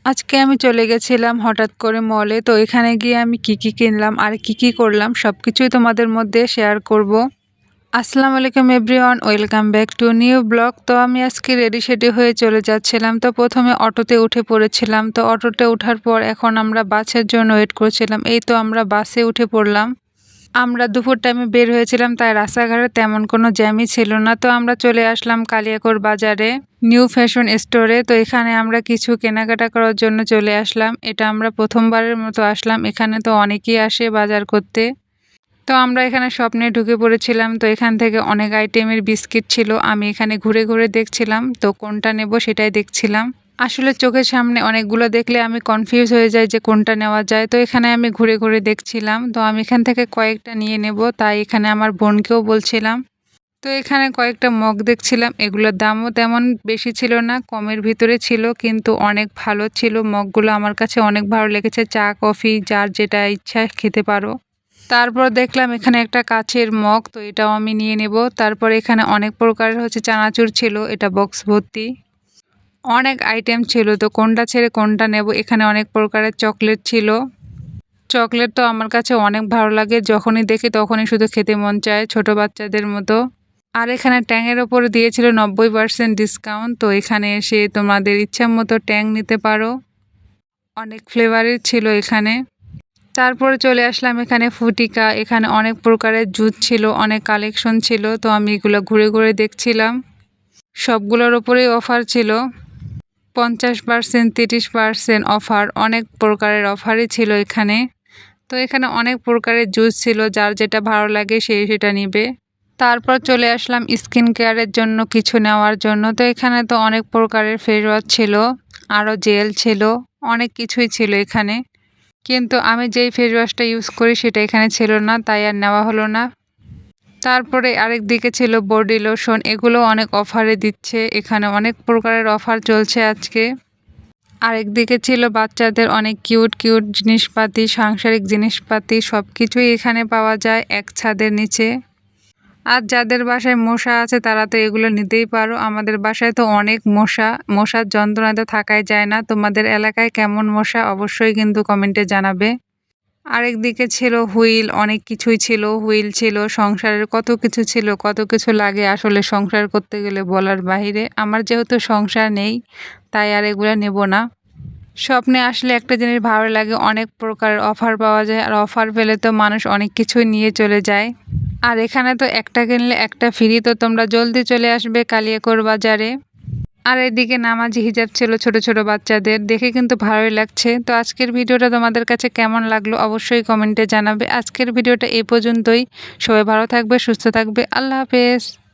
আজকে আমি চলে গেছিলাম হঠাৎ করে মলে। তো এখানে গিয়ে আমি কি কিনলাম আর কি করলাম সবকিছুই তোমাদের মধ্যে শেয়ার করব। আসসালামু আলাইকুম everyone, welcome back to new blog. তো আমি আজকে রেডি হয়ে চলে যাচ্ছিলাম। তো প্রথমে অটোতে উঠে পড়েছিলাম। তো অটোতে ওঠার পর এখন আমরা বাসের জন্য ওয়েট করছিলাম। এই তো আমরা বাসে উঠে পড়লাম। আমরা দুপুর টাইমে বের হয়েছিলাম, তাই রাস্তাঘাটে তেমন কোনো জ্যামই ছিল না। তো আমরা চলে আসলাম কালিয়াকৈর বাজারে, নিউ ফ্যাশন স্টোরে। তো এখানে আমরা কিছু কেনাকাটা করার জন্য চলে আসলাম। এটা আমরা প্রথমবারের মতো আসলাম। এখানে তো অনেকেই আসে বাজার করতে। তো আমরা এখানে স্বপ্নে ঢুকে পড়েছিলাম। তো এখান থেকে অনেক আইটেমের বিস্কিট ছিল। আমি এখানে ঘুরে ঘুরে দেখছিলাম, তো কোনটা নেব সেটাই দেখছিলাম। আসলে চোখের সামনে অনেকগুলো দেখলে আমি কনফিউজ হয়ে যাই যে কোনটা নেওয়া যায়। তো এখানে আমি ঘুরে ঘুরে দেখছিলাম। তো আমি এখান থেকে কয়েকটা নিয়ে নেব, তাই এখানে আমার বোনকেও বলছিলাম। তো এখানে কয়েকটা মগ দেখছিলাম, এগুলোর দামও তেমন বেশি ছিল না, কমের ভিতরে ছিল, কিন্তু অনেক ভালো ছিল মগগুলো। আমার কাছে অনেক ভালো লেগেছে। চা কফি যার যেটা ইচ্ছা খেতে পারো। তারপর দেখলাম এখানে একটা কাচের মগ, তো এটাও আমি নিয়ে নেব। তারপর এখানে অনেক প্রকারের চানাচুর ছিল, এটা বক্স ভর্তি। অনেক আইটেম ছিল, তো কোনটা ছেড়ে কোনটা নেব। এখানে অনেক প্রকারের চকলেট ছিল। চকলেট তো আমার কাছে অনেক ভালো লাগে, যখনই দেখি তখনই শুধু খেতে মন চায়, ছোট বাচ্চাদের মতো। আর এখানে ট্যাংয়ের ওপরে দিয়েছিল 90% ডিসকাউন্ট। তো এখানে এসে তোমাদের ইচ্ছা মতো ট্যাং নিতে পারো। অনেক ফ্লেভারের ছিল এখানে। তারপরে চলে আসলাম এখানে ফুটিকা। এখানে অনেক প্রকারের জুস ছিল, অনেক কালেকশন ছিল। তো আমি এগুলো ঘুরে ঘুরে দেখছিলাম। সবগুলোর ওপরেই অফার ছিল, 50%, 30% অফার। অনেক প্রকারের অফারই ছিল এখানে। তো এখানে অনেক প্রকারের জুস ছিল, যার যেটা ভালো লাগে সে সেটা নিবে। তারপর চলে আসলাম স্কিন কেয়ারের জন্য কিছু নেওয়ার জন্য। তো এখানে তো অনেক প্রকারের ফেস ওয়াশ ছিল, আরও জেল ছিল, অনেক কিছুই ছিল এখানে। কিন্তু আমি যেই ফেস ওয়াশটা ইউজ করি সেটা এখানে ছিল না, তাই আর নেওয়া হলো না। তারপরে আরেক দিকে ছিল বডি লোশন, এগুলো অনেক অফারে দিচ্ছে, এখানে অনেক প্রকারের অফার চলছে আজকে। আরেক দিকে ছিল বাচ্চাদের অনেক কিউট কিউট জিনিসপাতি, সাংসারিক জিনিসপাতি, সব কিছুই এখানে পাওয়া যায় এক ছাদের নিচে। আর যাদের বাসায় মশা আছে তারা তো এগুলো নিতেই পারো। আমাদের বাসায় তো অনেক মশার যন্ত্রণাতে থাকাই যায় না। তোমাদের এলাকায় কেমন মশা অবশ্যই কিন্তু কমেন্টে জানাবে। আরেকদিকে ছিল হুইল, অনেক কিছুই ছিল, হুইল ছিল, সংসারের কত কিছু ছিল, কত কিছু লাগে আসলে সংসার করতে গেলে বলার বাহিরে। আমার যেহেতু সংসার নেই, তাই আর এগুলো নেব না। স্বপ্নে আসলে একটা জিনিস ভালো লাগে, অনেক প্রকারের অফার পাওয়া যায়, আর অফার পেলে তো মানুষ অনেক কিছুই নিয়ে চলে যায়। আর এখানে তো একটা কিনলে একটা ফ্রি। তো তোমরা জলদি চলে আসবে কালিয়াকৈর বাজারে। আর এদিকে নামাজি হিজাব ছিল ছোট ছোট বাচ্চাদের, দেখে কিন্তু ভালোই লাগছে। তো আজকের ভিডিওটা তোমাদের কাছে কেমন লাগলো অবশ্যই কমেন্টে জানাবে। আজকের ভিডিওটা এই পর্যন্তই। সবাই ভালো থাকবে, সুস্থ থাকবে। আল্লাহ হাফেজ।